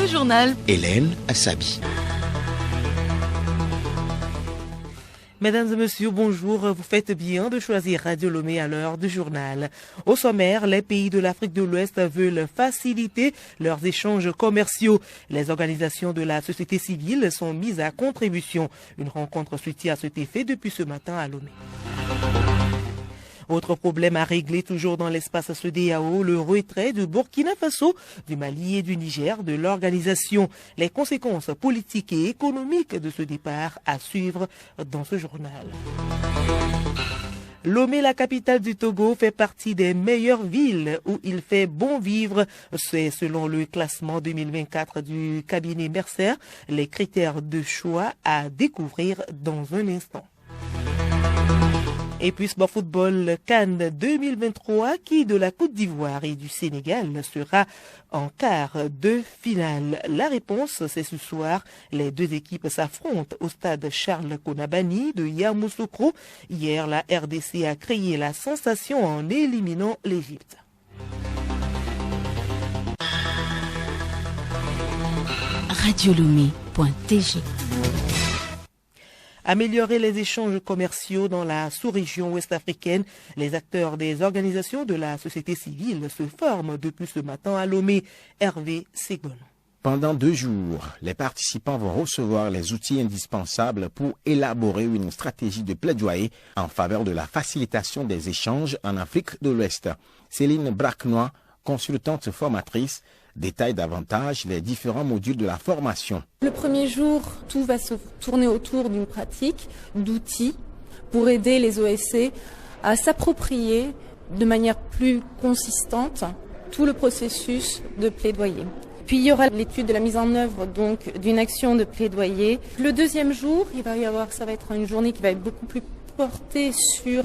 journal. Hélène Assabi. Mesdames et messieurs, bonjour. Vous faites bien de choisir Radio Lomé à l'heure du journal. Au sommaire, les pays de l'Afrique de l'Ouest veulent faciliter leurs échanges commerciaux. Les organisations de la société civile sont mises à contribution. Une rencontre se tient à cet effet depuis ce matin à Lomé. Autre problème à régler toujours dans l'espace CEDEAO, le retrait du Burkina Faso, du Mali et du Niger de l'organisation. Les conséquences politiques et économiques de ce départ à suivre dans ce journal. Lomé, la capitale du Togo, fait partie des meilleures villes où il fait bon vivre. C'est selon le classement 2024 du cabinet Mercer, les critères de choix à découvrir dans un instant. Et puis sport football, Cannes 2023, qui de la Côte d'Ivoire et du Sénégal sera en quart de finale. La réponse, c'est ce soir. Les deux équipes s'affrontent au stade Charles Konabani de Yamoussoukro. Hier, la RDC a créé la sensation en éliminant l'Égypte. Radiolomé.tg. Améliorer les échanges commerciaux dans la sous-région ouest-africaine. Les acteurs des organisations de la société civile se forment depuis ce matin à Lomé. Hervé Ségon. Pendant 2 jours, les participants vont recevoir les outils indispensables pour élaborer une stratégie de plaidoyer en faveur de la facilitation des échanges en Afrique de l'Ouest. Céline Bracnois, consultante formatrice, détaille davantage les différents modules de la formation. Le premier jour, tout va se tourner autour d'une pratique, d'outils pour aider les OSC à s'approprier de manière plus consistante tout le processus de plaidoyer. Puis il y aura l'étude de la mise en œuvre donc d'une action de plaidoyer. Le deuxième jour, ça va être une journée qui va être beaucoup plus porter sur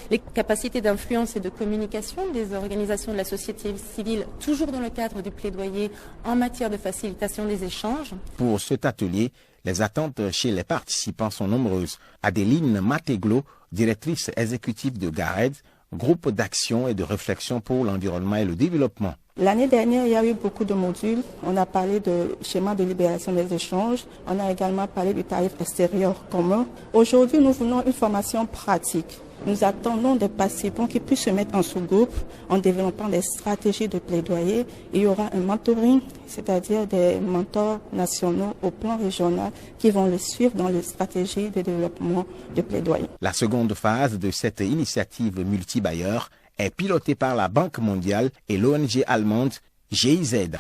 les capacités d'influence et de communication des organisations de la société civile, toujours dans le cadre du plaidoyer en matière de facilitation des échanges. Pour cet atelier, les attentes chez les participants sont nombreuses. Adeline Mateglo, directrice exécutive de GARED, groupe d'action et de réflexion pour l'environnement et le développement. L'année dernière, il y a eu beaucoup de modules. On a parlé de schéma de libération des échanges. On a également parlé du tarif extérieur commun. Aujourd'hui, nous voulons une formation pratique. Nous attendons des participants qui puissent se mettre en sous-groupe en développant des stratégies de plaidoyer. Il y aura un mentoring, c'est-à-dire des mentors nationaux au plan régional qui vont les suivre dans les stratégies de développement de plaidoyer. La seconde phase de cette initiative multi-bailleurs est pilotée par la Banque mondiale et l'ONG allemande GIZ.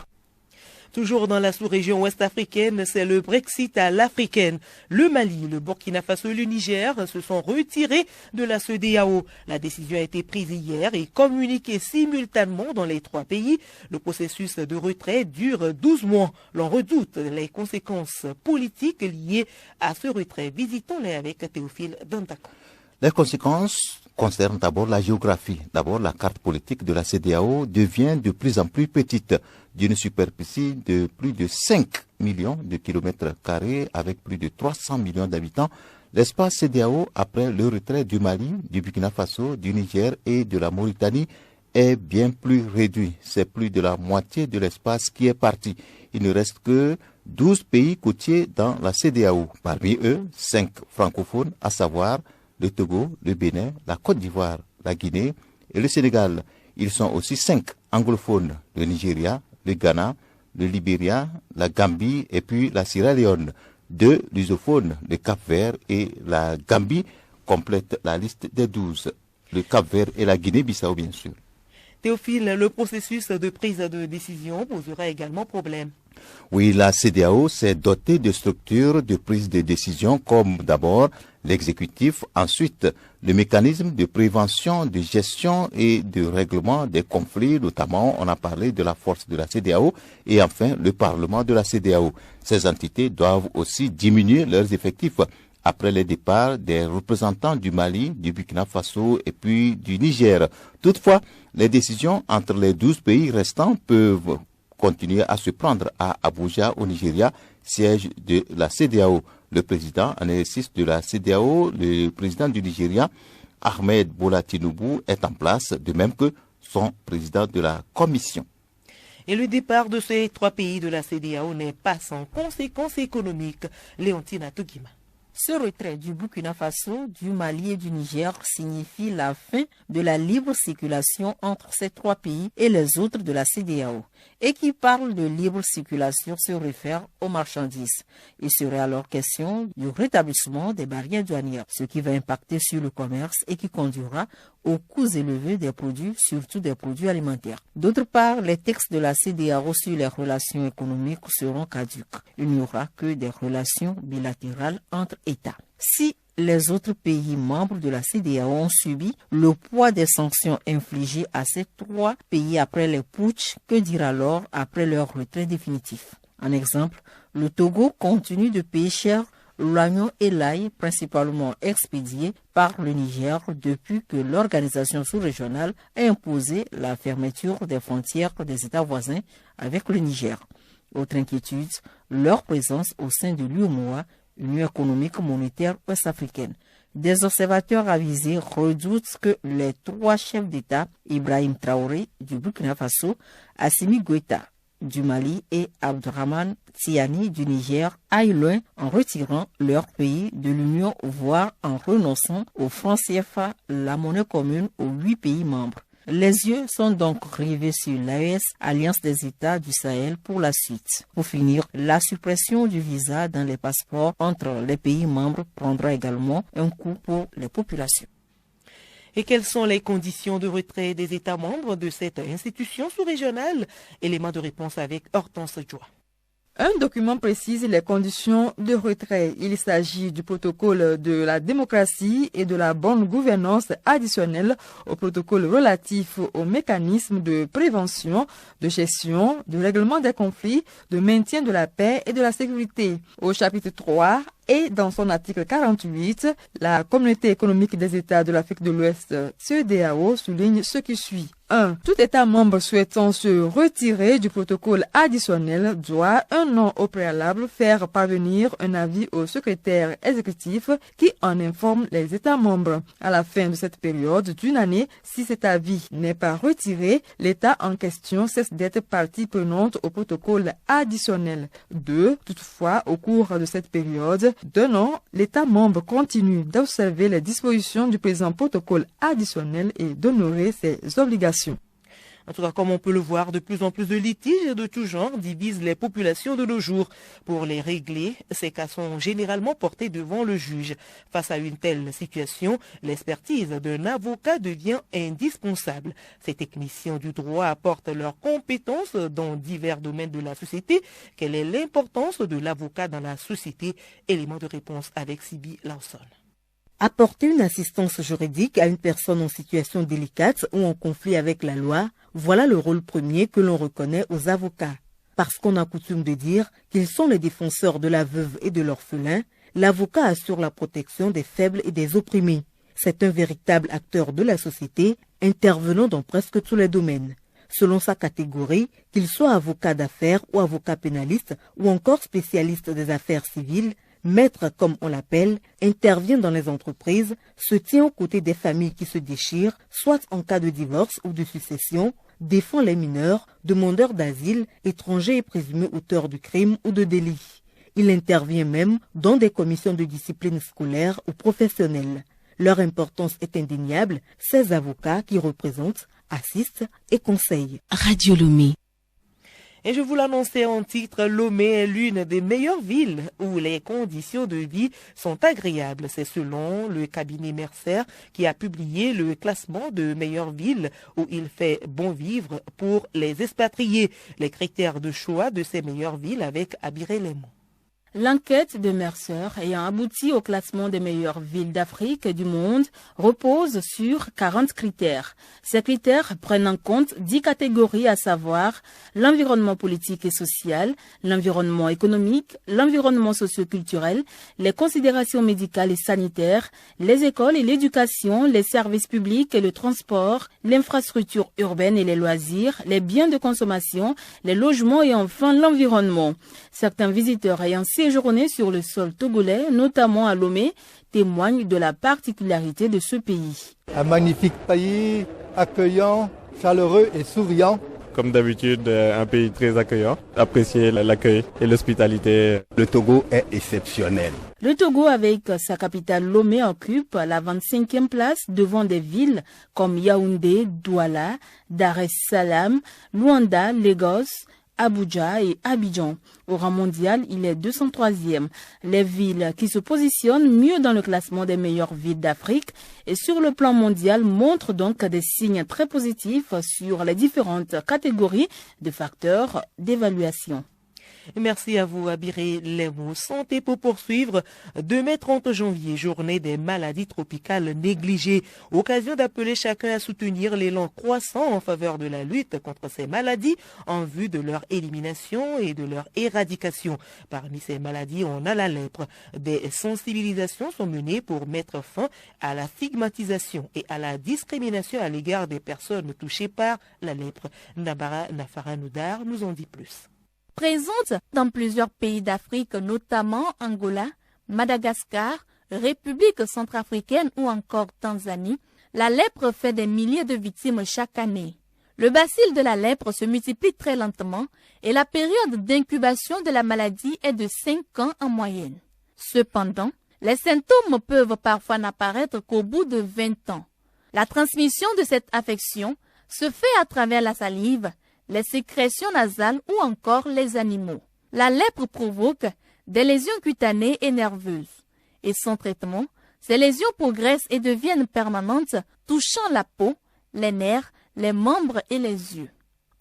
Toujours dans la sous-région ouest-africaine, c'est le Brexit à l'africaine. Le Mali, le Burkina Faso et le Niger se sont retirés de la CEDEAO. La décision a été prise hier et communiquée simultanément dans les 3 pays. Le processus de retrait dure 12 mois. L'on redoute les conséquences politiques liées à ce retrait. Visitons-les avec Théophile Dantaco. Les conséquences concernent d'abord la géographie. D'abord, la carte politique de la CEDEAO devient de plus en plus petite, d'une superficie de plus de 5 millions de kilomètres carrés avec plus de 300 millions d'habitants. L'espace CEDEAO, après le retrait du Mali, du Burkina Faso, du Niger et de la Mauritanie, est bien plus réduit. C'est plus de la moitié de l'espace qui est parti. Il ne reste que 12 pays côtiers dans la CEDEAO. Parmi eux, 5 francophones, à savoir le Togo, le Bénin, la Côte d'Ivoire, la Guinée et le Sénégal. Ils sont aussi 5 anglophones, le Nigeria, le Ghana, le Libéria, la Gambie et puis la Sierra Leone. 2 lusophones, le Cap-Vert et la Gambie, complètent la liste des 12. Le Cap-Vert et la Guinée-Bissau, bien sûr. Théophile, le processus de prise de décision posera également problème. Oui, la CEDEAO s'est dotée de structures de prise de décision comme d'abord l'exécutif, ensuite le mécanisme de prévention, de gestion et de règlement des conflits, notamment on a parlé de la force de la CEDEAO et enfin le Parlement de la CEDEAO. Ces entités doivent aussi diminuer leurs effectifs après le départ des représentants du Mali, du Burkina Faso et puis du Niger. Toutefois, les décisions entre les 12 pays restants peuvent continuer à se prendre à Abuja, au Nigeria, siège de la CEDEAO. Le président en exercice de la CEDEAO, le président du Nigeria, Ahmed Bola Tinubu, est en place, de même que son président de la commission. Et le départ de ces 3 pays de la CEDEAO n'est pas sans conséquences économiques. Léontine Atugima. Ce retrait du Burkina Faso, du Mali et du Niger signifie la fin de la libre circulation entre ces 3 pays et les autres de la CEDEAO. Et qui parle de libre circulation se réfère aux marchandises. Il serait alors question du rétablissement des barrières douanières, ce qui va impacter sur le commerce et qui conduira aux coûts élevés des produits, surtout des produits alimentaires. D'autre part, les textes de la CEDEAO sur les relations économiques seront caducs. Il n'y aura que des relations bilatérales entre États. Si les autres pays membres de la CEDEAO ont subi le poids des sanctions infligées à ces 3 pays après les putschs, que dire alors après leur retrait définitif? En exemple, le Togo continue de payer cher l'oignon et l'ail, principalement expédiés par le Niger depuis que l'organisation sous-régionale a imposé la fermeture des frontières des États voisins avec le Niger. Autre inquiétude, leur présence au sein de l'UEMOA, Union économique monétaire ouest-africaine. Des observateurs avisés redoutent que les 3 chefs d'État, Ibrahim Traoré du Burkina Faso, Assimi Goïta du Mali et Abdourahmane Tiani du Niger, aillent loin en retirant leur pays de l'Union, voire en renonçant au franc CFA, la monnaie commune aux 8 pays membres. Les yeux sont donc rivés sur l'AES, Alliance des États du Sahel, pour la suite. Pour finir, la suppression du visa dans les passeports entre les pays membres prendra également un coup pour les populations. Et quelles sont les conditions de retrait des États membres de cette institution sous-régionale? Élément de réponse avec Hortense Joie. Un document précise les conditions de retrait. Il s'agit du protocole de la démocratie et de la bonne gouvernance additionnelle au protocole relatif aux mécanismes de prévention, de gestion, de règlement des conflits, de maintien de la paix et de la sécurité. Au chapitre 3, et dans son article 48, la Communauté économique des États de l'Afrique de l'Ouest, CEDEAO, souligne ce qui suit. 1. Tout État membre souhaitant se retirer du protocole additionnel doit, un an au préalable, faire parvenir un avis au secrétaire exécutif qui en informe les États membres. À la fin de cette période d'une année, si cet avis n'est pas retiré, l'État en question cesse d'être partie prenante au protocole additionnel. 2. Toutefois, au cours de cette période d'un an, l'État membre continue d'observer les dispositions du présent protocole additionnel et d'honorer ses obligations. En tout cas, comme on peut le voir, de plus en plus de litiges de tout genre divisent les populations de nos jours. Pour les régler, ces cas sont généralement portés devant le juge. Face à une telle situation, l'expertise d'un avocat devient indispensable. Ces techniciens du droit apportent leurs compétences dans divers domaines de la société. Quelle est l'importance de l'avocat dans la société? Élément de réponse avec Sibi Lawson. Apporter une assistance juridique à une personne en situation délicate ou en conflit avec la loi, voilà le rôle premier que l'on reconnaît aux avocats. Parce qu'on a coutume de dire qu'ils sont les défenseurs de la veuve et de l'orphelin, l'avocat assure la protection des faibles et des opprimés. C'est un véritable acteur de la société, intervenant dans presque tous les domaines. Selon sa catégorie, qu'il soit avocat d'affaires ou avocat pénaliste ou encore spécialiste des affaires civiles, maître comme on l'appelle, intervient dans les entreprises, se tient aux côtés des familles qui se déchirent, soit en cas de divorce ou de succession, défend les mineurs, demandeurs d'asile, étrangers et présumés auteurs de crimes ou de délits. Il intervient même dans des commissions de discipline scolaire ou professionnelle. Leur importance est indéniable, ces avocats qui représentent, assistent et conseillent. Radio Lomé. Et je vous l'annonçais en titre, Lomé est l'une des meilleures villes où les conditions de vie sont agréables. C'est selon le cabinet Mercer qui a publié le classement de meilleures villes où il fait bon vivre pour les expatriés. Les critères de choix de ces meilleures villes avec Abiré Lemon. L'enquête de Mercer, ayant abouti au classement des meilleures villes d'Afrique et du monde, repose sur 40 critères. Ces critères prennent en compte 10 catégories, à savoir l'environnement politique et social, l'environnement économique, l'environnement socio-culturel, les considérations médicales et sanitaires, les écoles et l'éducation, les services publics et le transport, l'infrastructure urbaine et les loisirs, les biens de consommation, les logements et enfin l'environnement. Certains visiteurs ayant séjourné sur le sol togolais, notamment à Lomé, témoignent de la particularité de ce pays. Un magnifique pays, accueillant, chaleureux et souriant. Comme d'habitude, un pays très accueillant, apprécier l'accueil et l'hospitalité. Le Togo est exceptionnel. Le Togo, avec sa capitale Lomé, occupe la 25e place devant des villes comme Yaoundé, Douala, Dar es Salaam, Luanda, Lagos, Abuja et Abidjan. Au rang mondial, il est 203e. Les villes qui se positionnent mieux dans le classement des meilleures villes d'Afrique et sur le plan mondial montrent donc des signes très positifs sur les différentes catégories de facteurs d'évaluation. Merci à vous, Abiré Lemou. Santé pour poursuivre. Demain 30 janvier, journée des maladies tropicales négligées. Occasion d'appeler chacun à soutenir l'élan croissant en faveur de la lutte contre ces maladies en vue de leur élimination et de leur éradication. Parmi ces maladies, on a la lèpre. Des sensibilisations sont menées pour mettre fin à la stigmatisation et à la discrimination à l'égard des personnes touchées par la lèpre. Nabara Nafara Noudar nous en dit plus. Présente dans plusieurs pays d'Afrique, notamment Angola, Madagascar, République centrafricaine ou encore Tanzanie, la lèpre fait des milliers de victimes chaque année. Le bacille de la lèpre se multiplie très lentement et la période d'incubation de la maladie est de 5 ans en moyenne. Cependant, les symptômes peuvent parfois n'apparaître qu'au bout de 20 ans. La transmission de cette affection se fait à travers la salive, les sécrétions nasales ou encore les animaux. La lèpre provoque des lésions cutanées et nerveuses. Et sans traitement, ces lésions progressent et deviennent permanentes, touchant la peau, les nerfs, les membres et les yeux.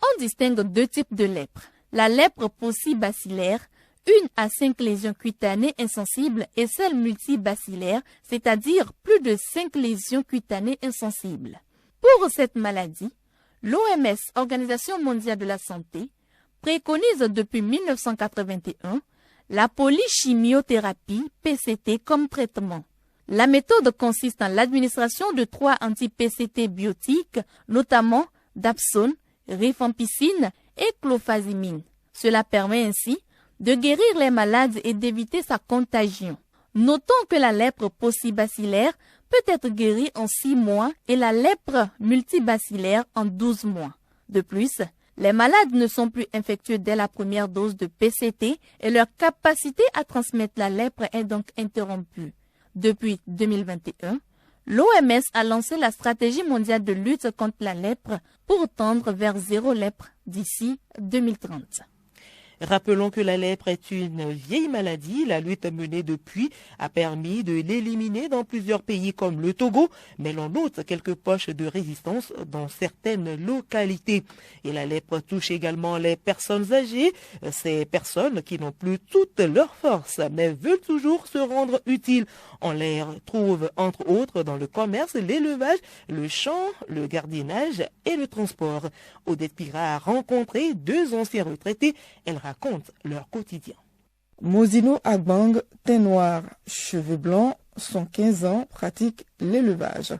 On distingue 2 types de lèpre. La lèpre paucibacillaire, 1 à 5 lésions cutanées insensibles, et celle multibacillaire, c'est-à-dire plus de 5 lésions cutanées insensibles. Pour cette maladie, l'OMS, Organisation mondiale de la santé, préconise depuis 1981 la polychimiothérapie PCT comme traitement. La méthode consiste en l'administration de 3 anti-PCT biotiques, notamment dapsone, rifampicine et clofazimine. Cela permet ainsi de guérir les malades et d'éviter sa contagion. Notons que la lèpre paucibacillaire peut être guérie en 6 mois et la lèpre multibacillaire en 12 mois. De plus, les malades ne sont plus infectieux dès la première dose de PCT et leur capacité à transmettre la lèpre est donc interrompue. Depuis 2021, l'OMS a lancé la stratégie mondiale de lutte contre la lèpre pour tendre vers 0 lèpre d'ici 2030. Rappelons que la lèpre est une vieille maladie. La lutte menée depuis a permis de l'éliminer dans plusieurs pays comme le Togo, mais l'on note quelques poches de résistance dans certaines localités. Et la lèpre touche également les personnes âgées, ces personnes qui n'ont plus toute leur force, mais veulent toujours se rendre utiles. On les retrouve entre autres dans le commerce, l'élevage, le champ, le gardiennage et le transport. Odette Pira a rencontré 2 anciens retraités. Elle raconte leur quotidien. Mosino Agbang, teint noir, cheveux blancs, 115 ans, pratique l'élevage.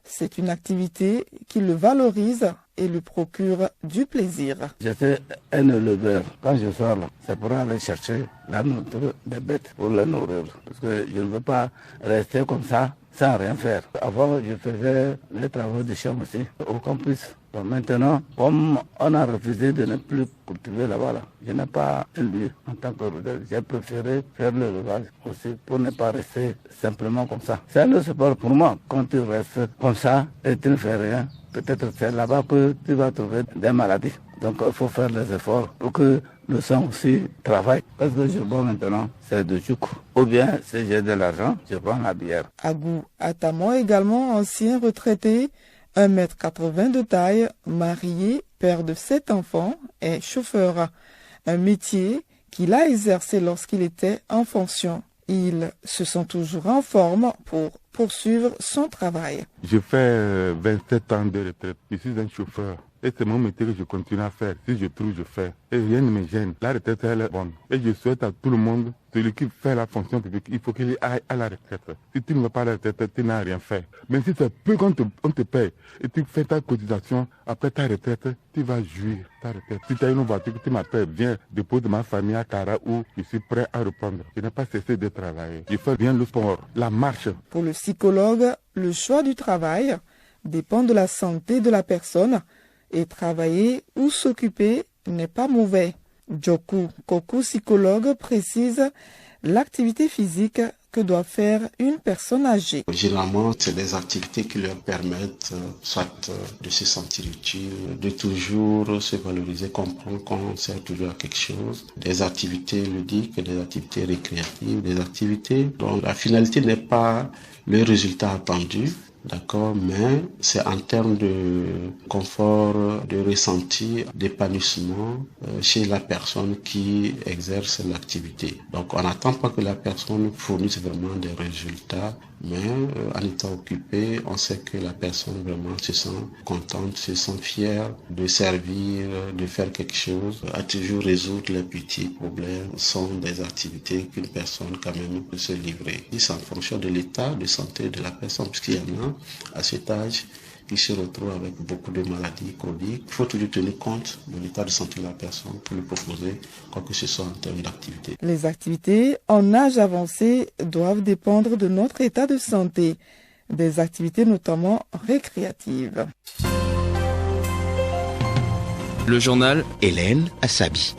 C'est une activité qui le valorise et lui procure du plaisir. J'étais un éleveur. Quand je sors là, c'est pour aller chercher la nourriture des bêtes pour les nourrir. Parce que je ne veux pas rester comme ça sans rien faire. Avant, je faisais les travaux de champ aussi au campus. Donc maintenant, comme on a refusé de ne plus cultiver là-bas, là, je n'ai pas un lieu en tant que rudel. J'ai préféré faire l'élevage aussi pour ne pas rester simplement comme ça. C'est le sport pour moi. Quand tu restes comme ça et tu ne fais rien, peut-être c'est là-bas que tu vas trouver des maladies. Donc il faut faire des efforts pour que le sang aussi travaille. Parce que je bois maintenant, c'est de jouk. Ou bien, si j'ai de l'argent, je prends la bière. Agou Atamo, également ancien retraité, 1,80 m de taille, marié, père de 7 enfants, est chauffeur. Un métier qu'il a exercé lorsqu'il était en fonction. Il se sent toujours en forme pour poursuivre son travail. Je fais 27 ans de retraite. Je suis un chauffeur. Et c'est mon métier que je continue à faire. Si je trouve, je fais. Et rien ne me gêne. La retraite, elle est bonne. Et je souhaite à tout le monde, celui qui fait la fonction publique, il faut qu'il aille à la retraite. Si tu ne vas pas à la retraite, tu n'as rien fait. Même si c'est peu qu'on te paye, et tu fais ta cotisation, après ta retraite, tu vas jouir ta retraite. Si tu as une voiture que tu m'appelles, viens, dépose ma famille à Kara où je suis prêt à reprendre. Je n'ai pas cessé de travailler. Je fais bien le sport, la marche. Pour le psychologue, le choix du travail dépend de la santé de la personne Et travailler ou s'occuper n'est pas mauvais. Joku Koku, psychologue, précise l'activité physique que doit faire une personne âgée. Généralement, c'est des activités qui leur permettent soit de se sentir utile, de toujours se valoriser, comprendre qu'on sert toujours à quelque chose. Des activités ludiques, des activités récréatives, des activités dont la finalité n'est pas le résultat attendu. D'accord, mais c'est en termes de confort, de ressenti, d'épanouissement chez la personne qui exerce l'activité. Donc on n'attend pas que la personne fournisse vraiment des résultats, mais en étant occupé, on sait que la personne vraiment se sent contente, se sent fière de servir, de faire quelque chose, à toujours résoudre les petits problèmes. Ce sont des activités qu'une personne quand même peut se livrer. C'est en fonction de l'état de santé de la personne, puisqu'il y en a à cet âge qui se retrouvent avec beaucoup de maladies chroniques. Il faut toujours tenir compte de l'état de santé de la personne pour lui proposer quoi que ce soit en termes d'activité. Les activités en âge avancé doivent dépendre de notre état de santé, des activités notamment récréatives. Le journal Hélène Assabi.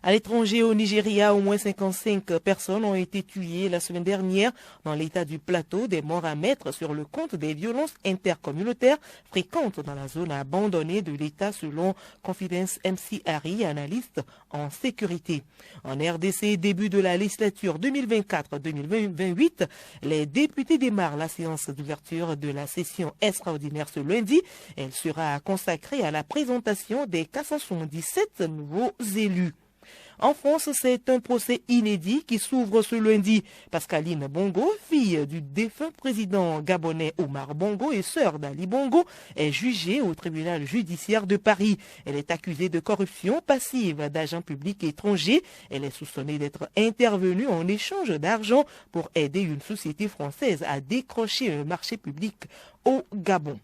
À l'étranger, au Nigeria, au moins 55 personnes ont été tuées la semaine dernière dans l'état du Plateau, des morts à mettre sur le compte des violences intercommunautaires fréquentes dans la zone abandonnée de l'État selon Confidence MC Harry, analyste en sécurité. En RDC, début de la législature 2024-2028, les députés démarrent la séance d'ouverture de la session extraordinaire ce lundi. Elle sera consacrée à la présentation des 477 nouveaux élus. En France, c'est un procès inédit qui s'ouvre ce lundi. Pascaline Bongo, fille du défunt président gabonais Omar Bongo et sœur d'Ali Bongo, est jugée au tribunal judiciaire de Paris. Elle est accusée de corruption passive d'agents publics étrangers. Elle est soupçonnée d'être intervenue en échange d'argent pour aider une société française à décrocher un marché public au Gabon.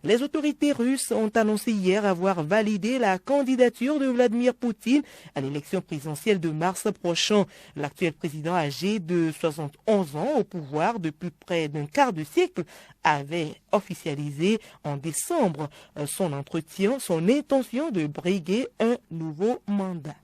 Les autorités russes ont annoncé hier avoir validé la candidature de Vladimir Poutine à l'élection présidentielle de mars prochain. L'actuel président âgé de 71 ans au pouvoir depuis près d'un quart de siècle avait officialisé en décembre son intention de briguer un nouveau mandat.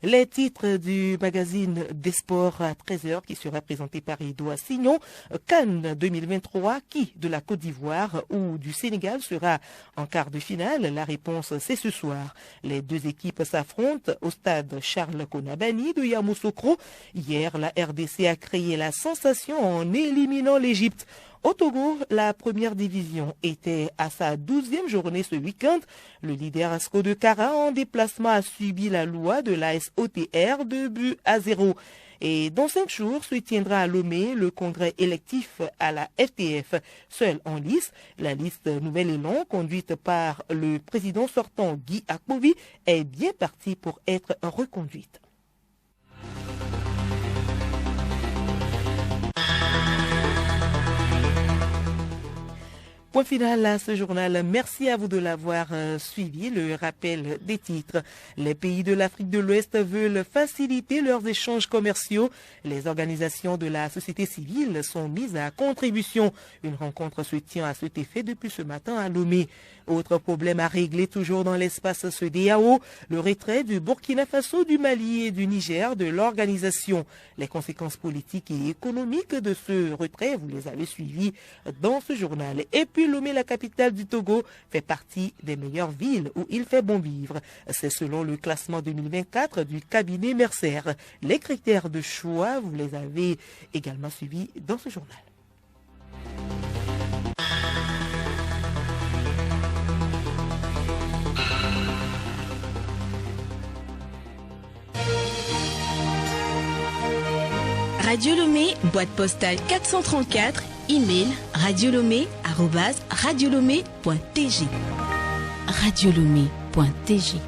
Les titres du magazine des sports à 13h qui sera présenté par Edouard Signon. Cannes 2023, qui de la Côte d'Ivoire ou du Sénégal sera en quart de finale? La réponse, c'est ce soir. Les deux équipes s'affrontent au stade Charles Konabani de Yamoussoukro. Hier, la RDC a créé la sensation en éliminant l'Égypte. Au Togo, la première division était à sa 12e journée ce week-end. Le leader Asco de Kara en déplacement a subi la loi de l'AS OTR 2-0. Et dans 5 jours se tiendra à Lomé le congrès électif à la FTF. Seul en lice, la liste Nouvel Élan, conduite par le président sortant Guy Akpovi, est bien partie pour être reconduite. Point final à ce journal. Merci à vous de l'avoir suivi. Le rappel des titres. Les pays de l'Afrique de l'Ouest veulent faciliter leurs échanges commerciaux. Les organisations de la société civile sont mises à contribution. Une rencontre se tient à cet effet depuis ce matin à Lomé. Autre problème à régler toujours dans l'espace CEDEAO, le retrait du Burkina Faso, du Mali et du Niger de l'organisation. Les conséquences politiques et économiques de ce retrait, vous les avez suivies dans ce journal. Et puis Lomé, la capitale du Togo, fait partie des meilleures villes où il fait bon vivre. C'est selon le classement 2024 du cabinet Mercer. Les critères de choix, vous les avez également suivis dans ce journal. Radio Lomé, boîte postale 434, email radiolomé@radiolomé.tg. Radiolomé.tg